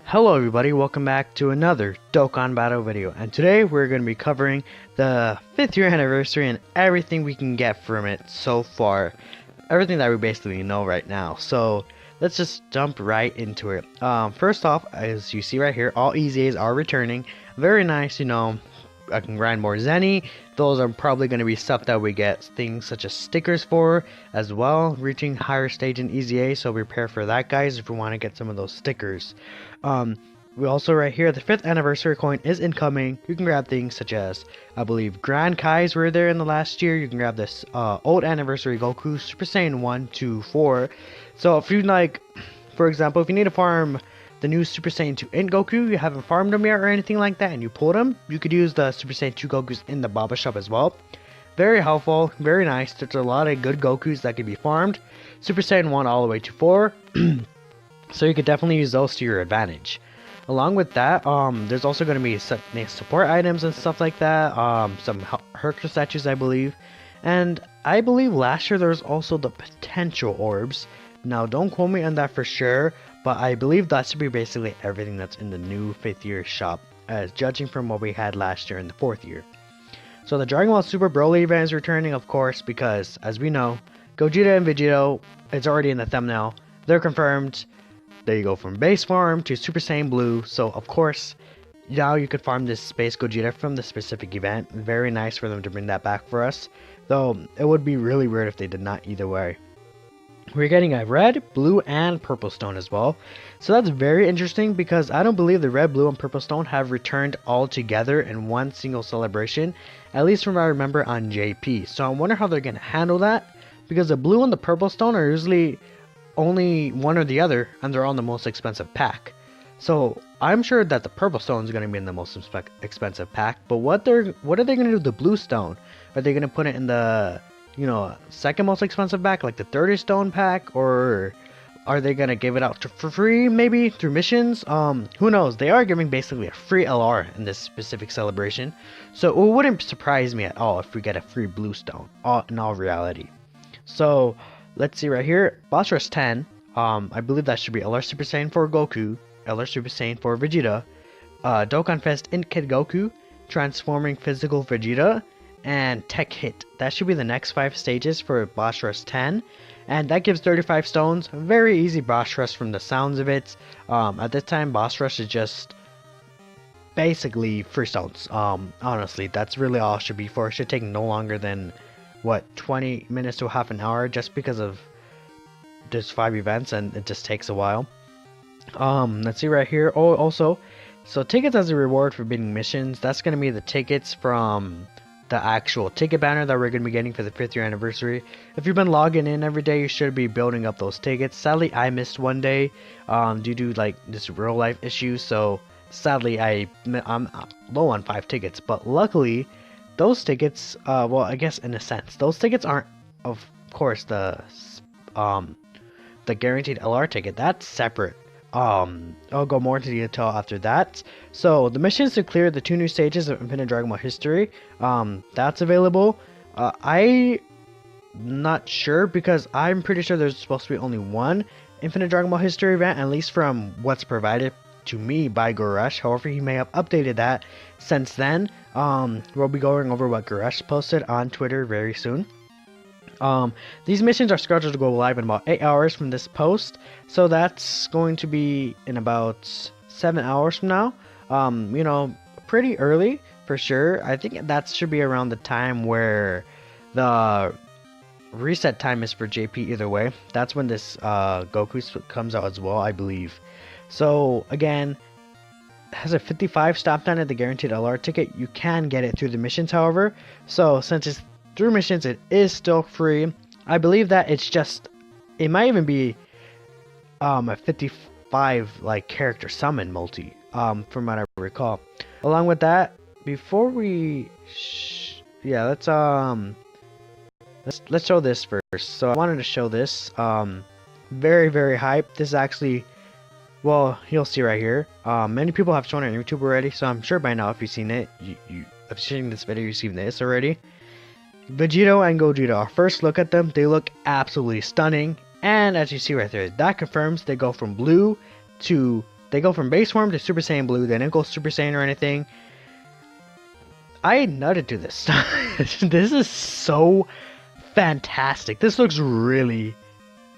Hello everybody, welcome back to another Dokkan Battle video, and today we're going to be covering the 5th year anniversary and everything we can get from it so far. Everything that we basically know right now. So let's just jump right into it. First off, as you see right here, all EZAs are returning. Very nice, I can grind more Zenny. Those are probably going to be stuff that we get things such as stickers for as well, reaching higher stage in EZA, so prepare for that, guys, if we want to get some of those stickers. We also right here, the 5th anniversary coin is incoming. You can grab things such as, I believe, Grand Kais were there in the last year. You can grab this old anniversary Goku Super Saiyan 1 to 4. So if you like, for example, if you need to farm the new Super Saiyan 2 in Goku, you haven't farmed them yet or anything like that, and you pulled them, you could use the Super Saiyan 2 Gokus in the Baba shop as well. Very helpful, very nice. There's a lot of good Gokus that can be farmed. Super Saiyan 1 all the way to 4. So you could definitely use those to your advantage. Along with that, there's also going to be some nice support items and stuff like that. Some Hercule statues, I believe. And I believe last year there was also the potential orbs. Now, don't quote me on that for sure, but I believe that should be basically everything that's in the new 5th year shop, as judging from what we had last year in the 4th year. So the Dragon Ball Super Broly event is returning, of course, because, as we know, Gogeta and Vegito, it's already in the thumbnail, they're confirmed. There you go, from base farm to Super Saiyan Blue. So, of course, now you could farm this Space Gogeta from the specific event. Very nice for them to bring that back for us, though it would be really weird if they did not either way. We're getting a red, blue, and purple stone as well. So that's very interesting because I don't believe the red, blue, and purple stone have returned all together in one single celebration, at least from what I remember on JP. So I wonder how they're going to handle that, because the blue and the purple stone are usually only one or the other, and they're on the most expensive pack. So I'm sure that the purple stone is going to be in the most expensive pack, but what are they going to do with the blue stone? Are they going to put it in the second most expensive pack, like the 30 stone pack, or are they gonna give it out for free, maybe through missions? Who knows? They are giving basically a free LR in this specific celebration, so it wouldn't surprise me at all if we get a free blue stone, in all reality. So let's see right here, Boss Rush 10. I believe that should be LR Super Saiyan for Goku, LR Super Saiyan for Vegeta, Dokkan Fest in Kid Goku, Transforming Physical Vegeta, and Tech Hit. That should be the next 5 stages for Boss Rush 10, and that gives 35 stones. Very easy Boss Rush from the sounds of it. At this time, Boss Rush is just basically free stones. Honestly, that's really all it should be for. It should take no longer than, what, 20 minutes to half an hour, just because of there's 5 events and it just takes a while. Let's see right here. Oh, also, so tickets as a reward for beating missions. That's going to be the tickets from the actual ticket banner that we're going to be getting for the 5th year anniversary. If you've been logging in every day, you should be building up those tickets. Sadly, I missed one day due to like this real life issue, so sadly I'm low on 5 tickets, but luckily those tickets, well, I guess in a sense those tickets aren't, of course, the guaranteed LR ticket. That's separate. I'll go more into detail after that. So the missions to clear the 2 new stages of Infinite Dragon Ball History, that's available. I'm not sure, because I'm pretty sure there's supposed to be only one Infinite Dragon Ball History event, at least from what's provided to me by Goresh. However, he may have updated that since then. We'll be going over what Goresh posted on Twitter very soon. These missions are scheduled to go live in about 8 hours from this post, so that's going to be in about 7 hours from now. Pretty early for sure. I think that should be around the time where the reset time is for JP either way. That's when this Goku comes out as well, I believe. So again, it has a 55 stop time at the guaranteed LR ticket. You can get it through the missions, however. So since it's through missions, it is still free. I believe that it might even be a 55 like character summon multi, from what I recall. Along with that, before we let's show this first. So I wanted to show this. Very, very hype. This is actually, well, you'll see right here. Many people have shown it on YouTube already, so I'm sure by now if you've seen it, if you're seeing this video, you've seen this already. Vegito and Gogeta, our first look at them, they look absolutely stunning, and as you see right there, that confirms they go from blue to They go from base form to Super Saiyan Blue. They didn't go Super Saiyan or anything. I nutted to this. This is so fantastic. This looks really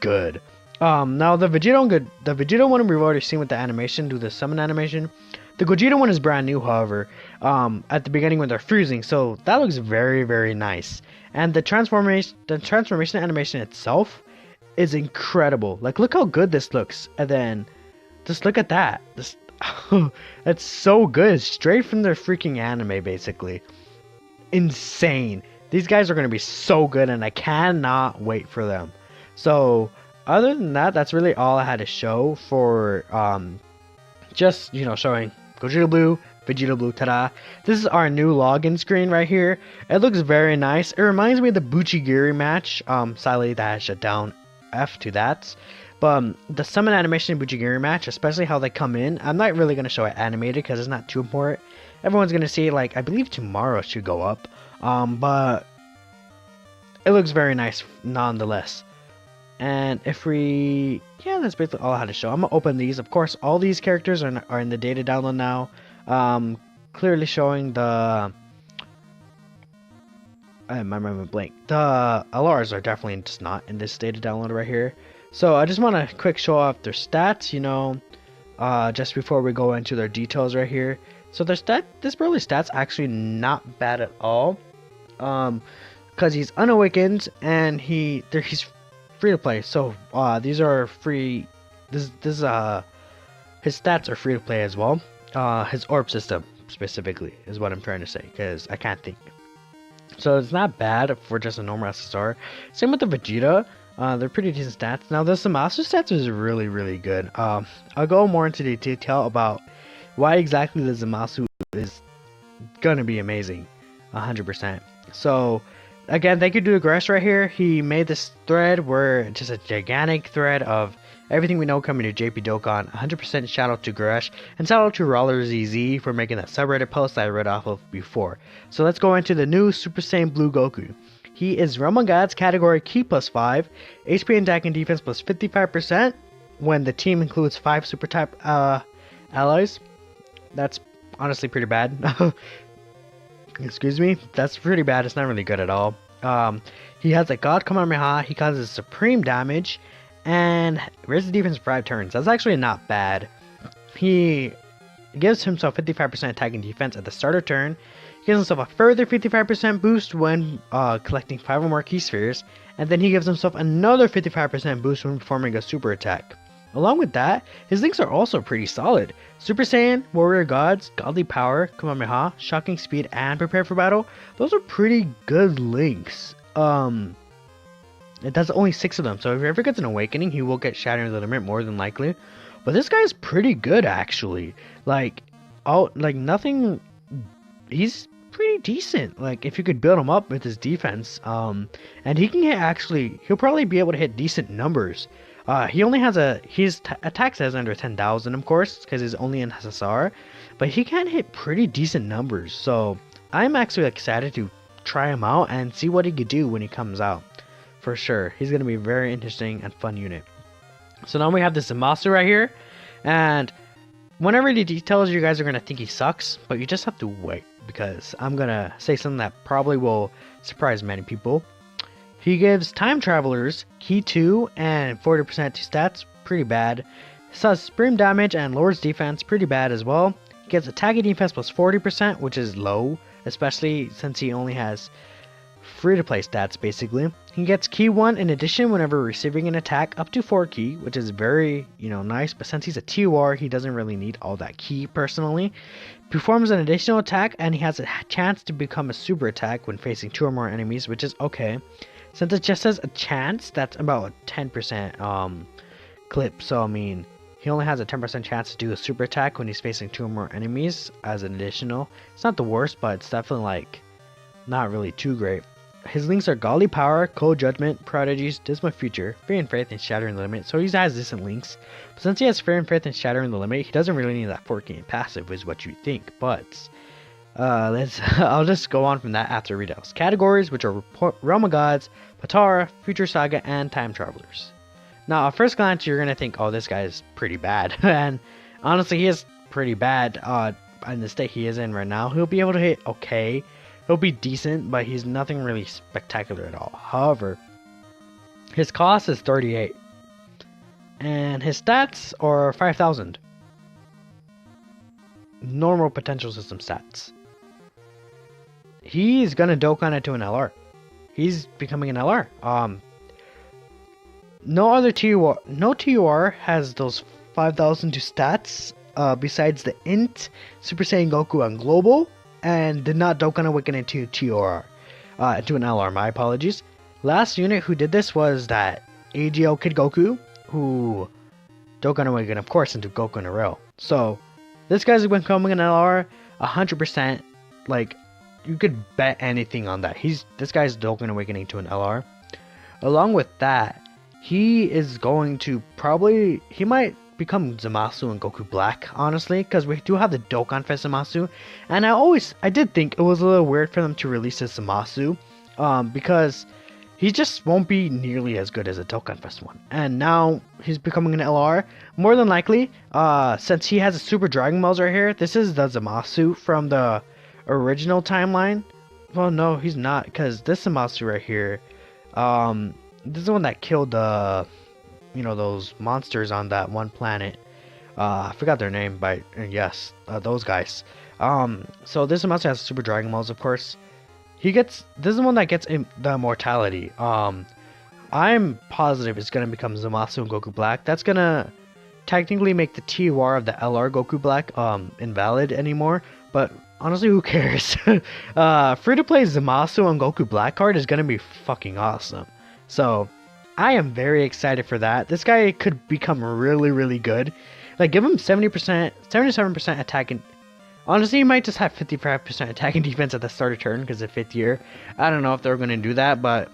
good. Now the Vegito one we've already seen with the animation, do the summon animation. The Gogeta one is brand new, however, at the beginning when they're freezing, so that looks very, very nice. And the transformation animation itself is incredible. Like, look how good this looks, and then just look at that. This, that's so good, straight from their freaking anime, basically. Insane. These guys are gonna be so good, and I cannot wait for them. So, other than that, that's really all I had to show for just, you know, showing Gogeta Blue, Vegeta Blue, ta-da. This is our new login screen right here. It looks very nice. It reminds me of the Buchigiri match. Sadly, that shut down. F to that. But the summon animation in Buchigiri match, especially how they come in, I'm not really going to show it animated because it's not too important. Everyone's going to see it, like, I believe tomorrow it should go up. But it looks very nice nonetheless. And if we, yeah, that's basically all I had to show. I'm gonna open these. Of course, all these characters are in the data download now. Clearly showing the, my mind blank. The LRs are definitely just not in this data download right here. So I just want to quick show off their stats, you know, just before we go into their details right here. So this Broly's stats actually not bad at all, because he's unawakened and he's free to play. So these are free. His stats are free to play as well. His orb system specifically is what I'm trying to say, because I can't think. So it's not bad for just a normal SSR. Same with the Vegeta. They're pretty decent stats. Now the Zamasu stats is really, really good. I'll go more into the detail about why exactly the Zamasu is gonna be amazing, 100%. So again, thank you to Gresh right here. He made this thread where just a gigantic thread of everything we know coming to JP Dokkan. 100% shout out to Gresh, and shout out to RollerZZ for making that subreddit post I read off of before. So let's go into the new Super Saiyan Blue Goku. He is Realm of Gods category Ki +5, HP and attack and defense plus 55% when the team includes 5 super type allies. That's honestly pretty bad. Excuse me, that's pretty bad. It's not really good at all. He has a God Kamehameha. He causes supreme damage and raises defense for 5 turns. That's actually not bad. He gives himself 55% attack and defense at the start of turn. He gives himself a further 55% boost when collecting 5 or more key spheres, and then he gives himself another 55% boost when performing a super attack. Along with that, his links are also pretty solid. Super Saiyan, Warrior Gods, Godly Power, Kamehameha, Shocking Speed, and Prepare for Battle. Those are pretty good links. It does only 6 of them, so if he ever gets an awakening, he will get Shattering the Limit more than likely. But this guy's pretty good actually. Nothing. He's pretty decent. Like, if you could build him up with his defense, and he can hit he'll probably be able to hit decent numbers. He only has his attack says under 10,000, of course, because he's only in SSR, but he can hit pretty decent numbers. So I'm actually excited to try him out and see what he could do when he comes out. For sure, he's gonna be a very interesting and fun unit. So now we have this Zamasu right here, and whenever the details, you guys are gonna think he sucks, but you just have to wait, because I'm gonna say something that probably will surprise many people. He gives Time Travelers Key 2 and 40% to stats, pretty bad. He does Supreme Damage and lowers defense, pretty bad as well. He gets Attack and Defense plus 40%, which is low, especially since he only has free-to-play stats, basically. He gets Key 1 in addition whenever receiving an attack up to 4 Key, which is very, nice, but since he's a TOR, he doesn't really need all that Key, personally. Performs an additional attack, and he has a chance to become a super attack when facing 2 or more enemies, which is okay. Since it just says a chance, that's about a 10% clip, so I mean, he only has a 10% chance to do a super attack when he's facing 2 or more enemies as an additional. It's not the worst, but it's definitely, not really too great. His links are Godly Power, Cold Judgment, Prodigies, Dismal Future, Fear and Faith, and Shattering the Limit, so he has decent links. But since he has Fear and Faith and Shattering the Limit, he doesn't really need that 4K passive, is what you think, but I'll just go on from that after readouts. Categories, which are Realm of Gods, Patara, Future Saga, and Time Travelers. Now, at first glance, you're gonna think, oh, this guy is pretty bad, and Honestly, he is pretty bad in the state he is in right now. He'll be able to hit okay. He'll be decent, but he's nothing really spectacular at all. However, his cost is 38. And his stats are 5,000. Normal potential system stats. He's gonna Dokkan it to an LR. He's becoming an LR. No other TUR, no TUR has those 5,002 stats. Besides the Int, Super Saiyan Goku on Global, and did not Dokkan Awaken into TUR, to an LR. My apologies. Last unit who did this was that AGL Kid Goku, who Dokkan Awaken, of course, into Goku in a row. So this guy's becoming an LR 100%. Like, you could bet anything on that. This guy's Dokkan Awakening to an LR. Along with that, he is going to he might become Zamasu and Goku Black, honestly, because we do have the Dokkan Fest Zamasu, and I did think it was a little weird for them to release this Zamasu, because he just won't be nearly as good as a Dokkan Fest one. And now he's becoming an LR. More than likely, since he has a Super Dragon Balls right here, this is the Zamasu from the original timeline. Well, no, he's not, because this Zamasu right here, this is the one that killed those monsters on that one planet. I forgot their name, but yes, those guys. So this Zamasu has Super Dragon Balls, of course. This is the one that gets the immortality. I'm positive it's gonna become Zamasu and Goku Black. That's gonna technically make the TUR of the LR Goku Black invalid anymore. But honestly, who cares? Free to play Zamasu and Goku Black card is gonna be fucking awesome. So I am very excited for that. This guy could become really, really good. Like, give him 70%, 77% attack, and honestly, he might just have 55% attack and defense at the start of turn because of 5th year. I don't know if they're going to do that, but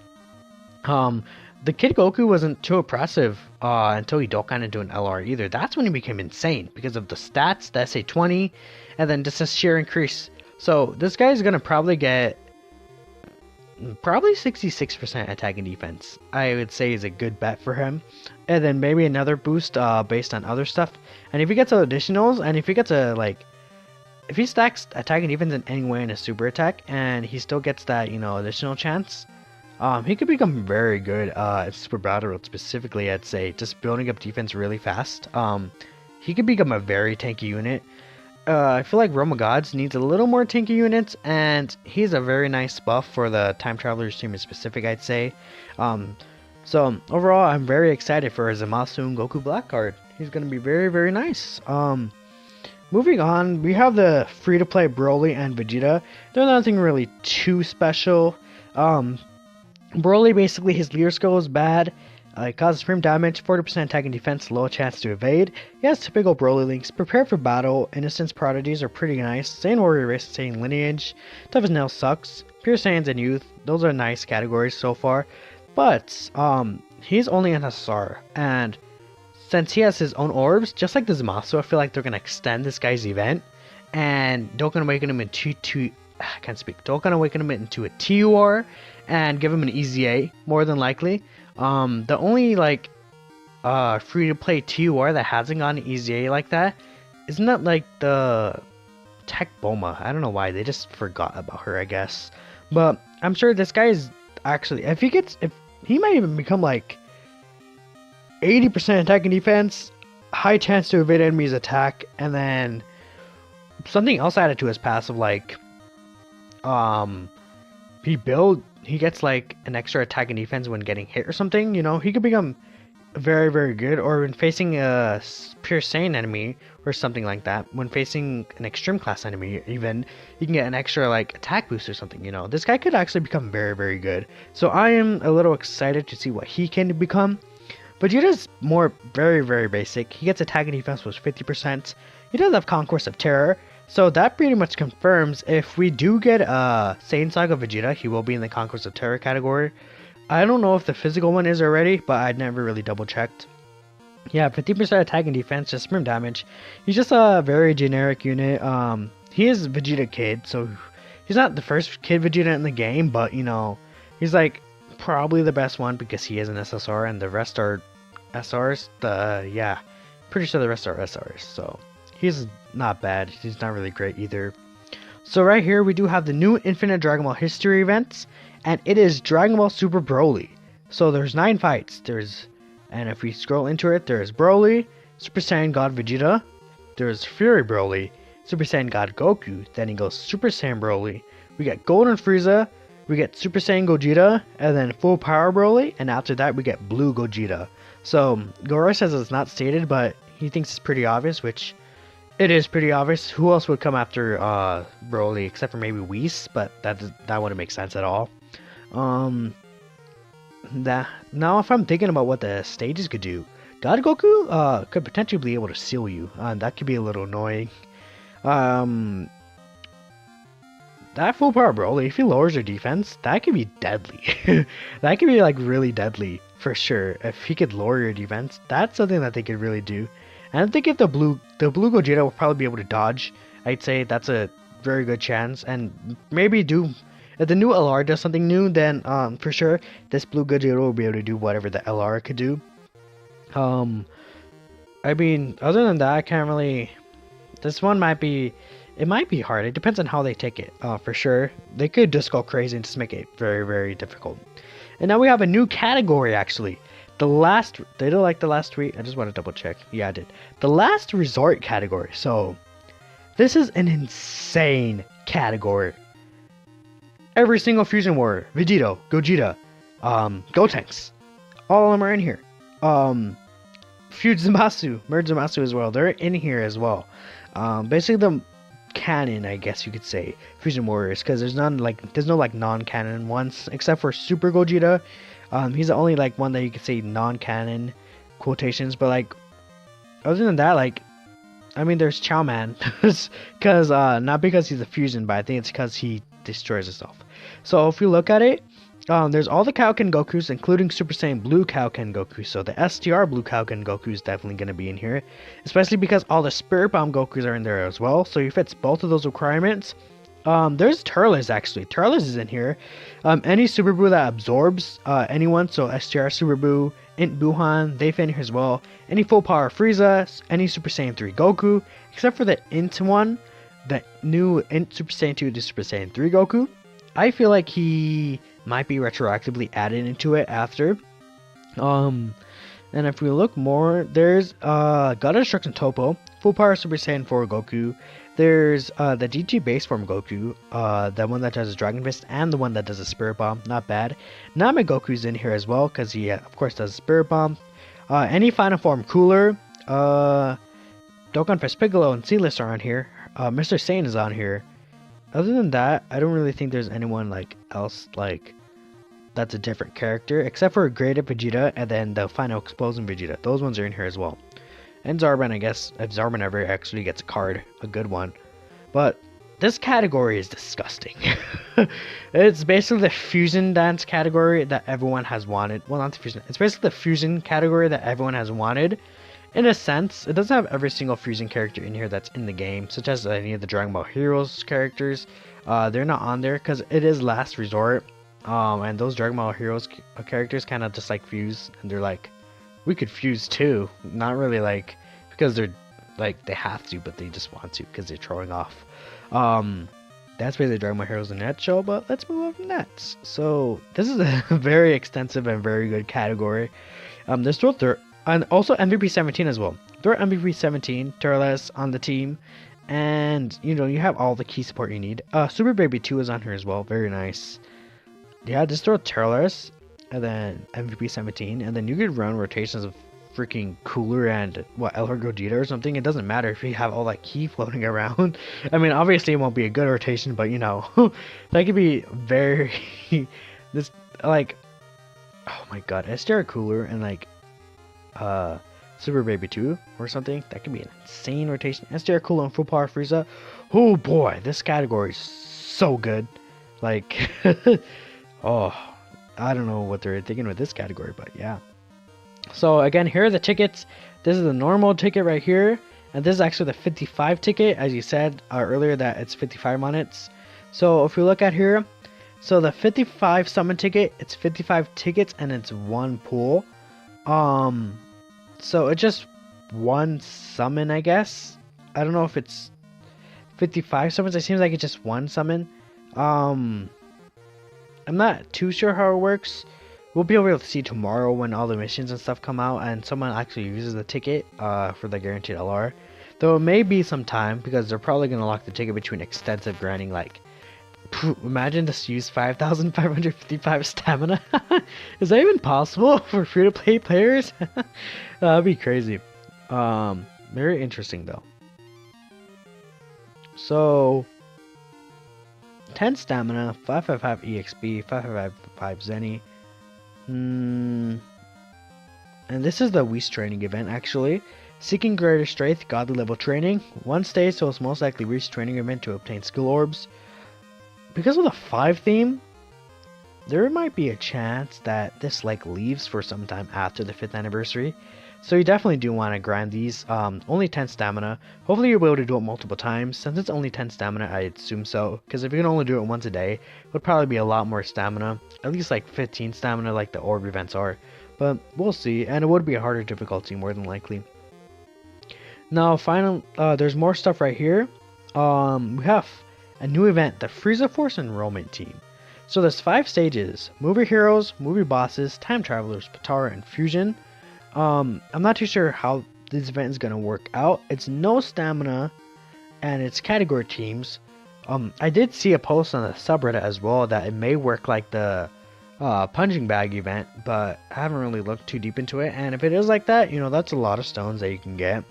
the Kid Goku wasn't too oppressive until he Dokkan into an LR either. That's when he became insane because of the stats, the SA20, and then just a sheer increase. So this guy is going to probably get 66% attack and defense. I would say is a good bet for him. And then maybe another boost based on other stuff. And if he gets additionals, and if he gets if he stacks attack and defense in any way in a super attack, and he still gets that, additional chance, he could become very good at Super Battle Road specifically. I'd say just building up defense really fast. He could become a very tanky unit. I feel like Realm of Gods needs a little more tanky units, and he's a very nice buff for the Time Traveler's team in specific, I'd say. So overall, I'm very excited for Zamasu and Goku Black card. He's going to be very, very nice. Moving on, we have the free-to-play Broly and Vegeta. They're nothing really too special. Broly, basically, his leader skill is bad. It causes frame damage, 40% attack and defense, low chance to evade. He has typical Broly links. Prepare for battle. Innocence prodigies are pretty nice. Saiyan warrior race, Saiyan lineage. Tough as nails sucks. Pure Saiyans and youth. Those are nice categories so far. But he's only an SSR, and since he has his own orbs, just like the Zamasu, I feel like they're gonna extend this guy's event and Dokkan Awaken him Dokkan Awaken him into a TUR and give him an EZA more than likely. The only free to play TUR that hasn't gotten an EZA like that isn't that like the Tech Boma. I don't know why they just forgot about her, I guess. But I'm sure this guy is actually, if he might even become like 80% attack and defense, high chance to evade enemies' attack, and then something else added to his passive, like he gets like an extra attack and defense when getting hit or something. He could become very, very good, or when facing a pure Saiyan enemy or something like that. When facing an extreme class enemy, even, you can get an extra like attack boost or something. This guy could actually become very, very good. So I am a little excited to see what he can become. Vegeta's very, very basic. He gets attack and defense was 50%. He does have Conquest of Terror, so that pretty much confirms if we do get Saiyan Saga Vegeta, he will be in the Conquest of Terror category. I don't know if the physical one is already, but I'd never really double checked. Yeah, 50% attack and defense, just sprint damage. He's just a very generic unit. He is Vegeta Kid, so he's not the first Kid Vegeta in the game, but he's like probably the best one because he is an SSR and the rest are SRs. Pretty sure the rest are SRs. So he's not bad. He's not really great either. So right here we do have the new Infinite Dragon Ball History events, and it is Dragon Ball Super Broly. So there's 9 fights. And if we scroll into it, there's Broly, Super Saiyan God Vegeta, there's Fury Broly, Super Saiyan God Goku, then he goes Super Saiyan Broly. We get Golden Frieza, we get Super Saiyan Gogeta, and then Full Power Broly, and after that we get Blue Gogeta. So Goro says it's not stated, but he thinks it's pretty obvious, which it is pretty obvious. Who else would come after Broly except for maybe Whis, but that wouldn't make sense at all. Now if I'm thinking about what the stages could do, God Goku could potentially be able to seal you. That could be a little annoying. That Full Power Broly, if he lowers your defense, that could be deadly. That could be like really deadly for sure. If he could lower your defense, that's something that they could really do. And I think if the blue Gogeta will probably be able to dodge, I'd say that's a very good chance. And maybe if the new LR does something new, then for sure this blue Gogeta will be able to do whatever the LR could do. I mean, other than that, I can't really. This one might be hard. It depends on how they take it. For sure, they could just go crazy and just make it very, very difficult. And now we have a new category actually. They did like the last tweet. I just want to double check. Yeah, I did. The last resort category. So this is an insane category. Every single Fusion Warrior, Vegito, Gogeta, Gotenks, all of them are in here. Fujimasu, Murzumasu as well. They're in here as well. Basically the canon, I guess you could say, Fusion Warriors, because there's no like non-canon ones except for Super Gogeta. He's the only like one that you could say non-canon quotations, but like other than that, like I mean, there's Chow Man, because not because he's a fusion, but I think it's because he destroys himself. So if you look at it, there's all the Kaioken Gokus, including Super Saiyan Blue Kaioken Goku. So the STR Blue Kaioken Goku is definitely going to be in here, especially because all the Spirit Bomb Gokus are in there as well. So he fits both of those requirements. There's Turles actually. Turles is in here. Any Super Buu that absorbs anyone, so STR Super Buu, Int Buhan, they fit in here as well. Any Full Power Frieza, any Super Saiyan 3 Goku, except for the Int one, the new Int Super Saiyan 2 to Super Saiyan 3 Goku. I feel like he might be retroactively added into it after. And if we look more, there's God of Destruction Toppo, Full Power Super Saiyan 4 Goku. There's the DG base form Goku, the one that does a Dragon Fist, and the one that does a Spirit Bomb. Not bad. Namek Goku's in here as well, because he of course does a Spirit Bomb. Any final form Cooler, Dokkan Fest Piccolo and Seedless are on here. Mr. Saiyan is on here. Other than that, I don't really think there's anyone like else like that's a different character, except for Great Vegeta and then the Final Explosion Vegeta. Those ones are in here as well. And Zarban, I guess, if Zarban ever actually gets a card, a good one. But this category is disgusting. It's basically the fusion dance category that everyone has wanted. Well, not the fusion. It's basically the fusion category that everyone has wanted. In a sense, it doesn't have every single fusion character in here that's in the game, such as any of the Dragon Ball Heroes characters. They're not on there because it is last resort. And those Dragon Ball Heroes characters kind of just like fuse, and they're like, we could fuse too. Not really like because they're like they have to, but they just want to because they're showing off. That's basically Dragon Ball Heroes in a nutshell. But let's move on from that. So this is a very extensive and very good category. There's still and also MVP 17 as well. Throw MVP 17, Turles on the team, and you know you have all the key support you need. Super Baby 2 is on here as well. Very nice. Yeah, just throw Turles and then MVP 17, and then you could run rotations of freaking Cooler and what Elher Gogeta or something. It doesn't matter if you have all that key floating around. I mean, obviously it won't be a good rotation, but you know that could be very this like oh my god, STR Cooler and like Super Baby 2 or something. That could be an insane rotation. STR Cooler and Full Power Frieza. Oh boy, this category is so good. Like oh, I don't know what they're thinking with this category, but yeah. So again, here are the tickets. This is the normal ticket right here, and this is actually the 55 ticket, as you said earlier that it's 55 monets. So if we look at here, so the 55 summon ticket, it's 55 tickets and it's one pool. So it's just one summon, I guess. I don't know if it's 55 summons. It seems like it's just one summon. I'm not too sure how it works. We'll be able to see tomorrow when all the missions and stuff come out and someone actually uses the ticket for the guaranteed LR. Though it may be some time because they're probably going to lock the ticket between extensive grinding. Like, imagine this use 5,555 stamina. Is that even possible for free-to-play players? That'd be crazy. Very interesting though. So 10 stamina, 555 EXP, 555 Zenny. And this is the Whis training event actually. Seeking greater strength, godly level training. 1 stage, so it's most likely Whis training event to obtain skill orbs. Because of the 5 theme, there might be a chance that this like leaves for some time after the 5th anniversary. So you definitely do want to grind these. Only 10 stamina. Hopefully you'll be able to do it multiple times. Since it's only 10 stamina, I assume so. Because if you can only do it once a day, it would probably be a lot more stamina. At least like 15 stamina like the orb events are. But we'll see. And it would be a harder difficulty more than likely. Now there's more stuff right here. We have a new event, the Frieza Force Enrollment Team. So there's 5 stages. Movie heroes, movie bosses, time travelers, Potara, and Fusion. I'm not too sure how this event is going to work out. It's no stamina, and it's category teams. I did see a post on the subreddit as well that it may work like the punching bag event, but I haven't really looked too deep into it. And if it is like that, you know, that's a lot of stones that you can get.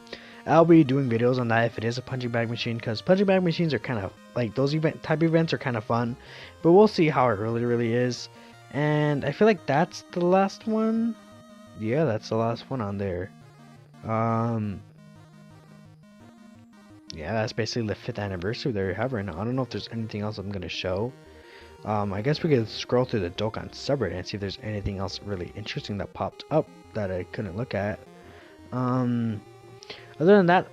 I'll be doing videos on that if it is a punching bag machine, because punching bag machines are kind of like those type events are kind of fun. But we'll see how it really is. And I feel like that's the last one. Yeah, that's the last one on there. Yeah, that's basically the 5th anniversary there you have right now. I don't know if there's anything else I'm gonna show. I guess we could scroll through the Dokkan subreddit and see if there's anything else really interesting that popped up that I couldn't look at. Other than that,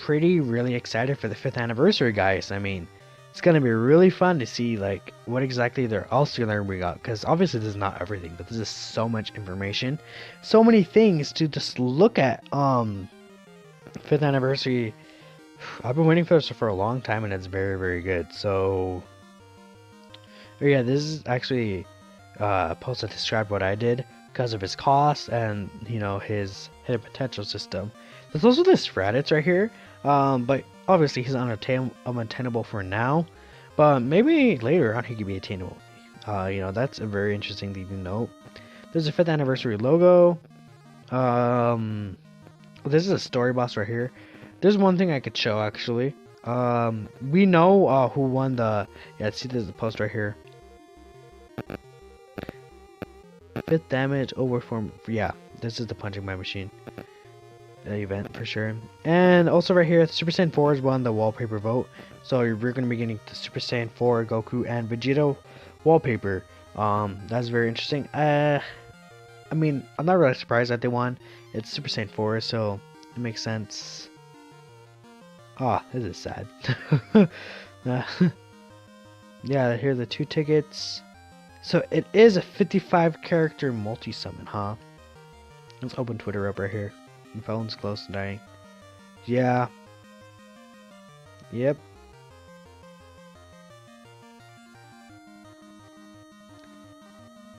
really excited for the 5th anniversary, guys. I mean, it's gonna be really fun to see like what exactly they're also gonna bring up, because obviously this is not everything, but this is so much information, so many things to just look at. 5th anniversary, I've been waiting for this for a long time, and it's very good. So yeah, this is actually a post that described what I did because of his cost and, you know, his hidden potential system. There's also this Raditz right here, but obviously he's unattainable for now, but maybe later on he could be attainable. You know, that's a very interesting thing to note. There's a 5th anniversary logo. This is a story boss right here. There's one thing I could show actually. We know who won the. Yeah, see, there's a post right here. 5th damage overform. Yeah, this is the punching bag machine event for sure. And also right here, Super Saiyan 4 has won the wallpaper vote, so we're going to be getting the Super Saiyan 4 Goku and Vegito wallpaper. That's very interesting. I mean, I'm not really surprised that they won. It's Super Saiyan 4, so it makes sense. Ah, this is sad. Yeah, here are the 2 tickets. So it is a 55 character multi-summon, huh? Let's open Twitter up right here. My phone's close to dying. Yeah. Yep.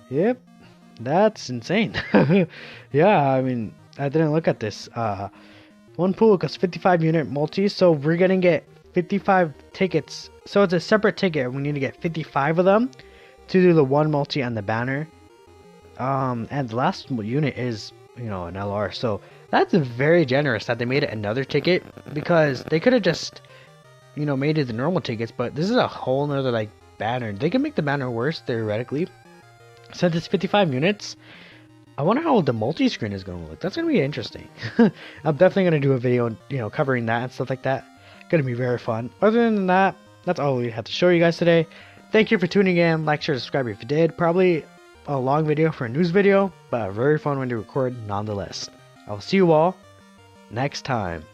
Yep. That's insane. Yeah, I mean, I didn't look at this. One pool costs 55 unit multi, so we're gonna get 55 tickets. So it's a separate ticket. We need to get 55 of them to do the one multi on the banner. And the last unit is, you know, an LR. So that's very generous that they made it another ticket, because they could have just, you know, made it the normal tickets, but this is a whole nother like banner. They can make the banner worse theoretically. Since it's 55 units, I wonder how the multi-screen is going to look. That's going to be interesting. I'm definitely going to do a video, you know, covering that and stuff like that. Going to be very fun. Other than that, that's all we have to show you guys today. Thank you for tuning in. Like, share, subscribe if you did. Probably a long video for a news video, but a very fun one to record nonetheless. I will see you all next time.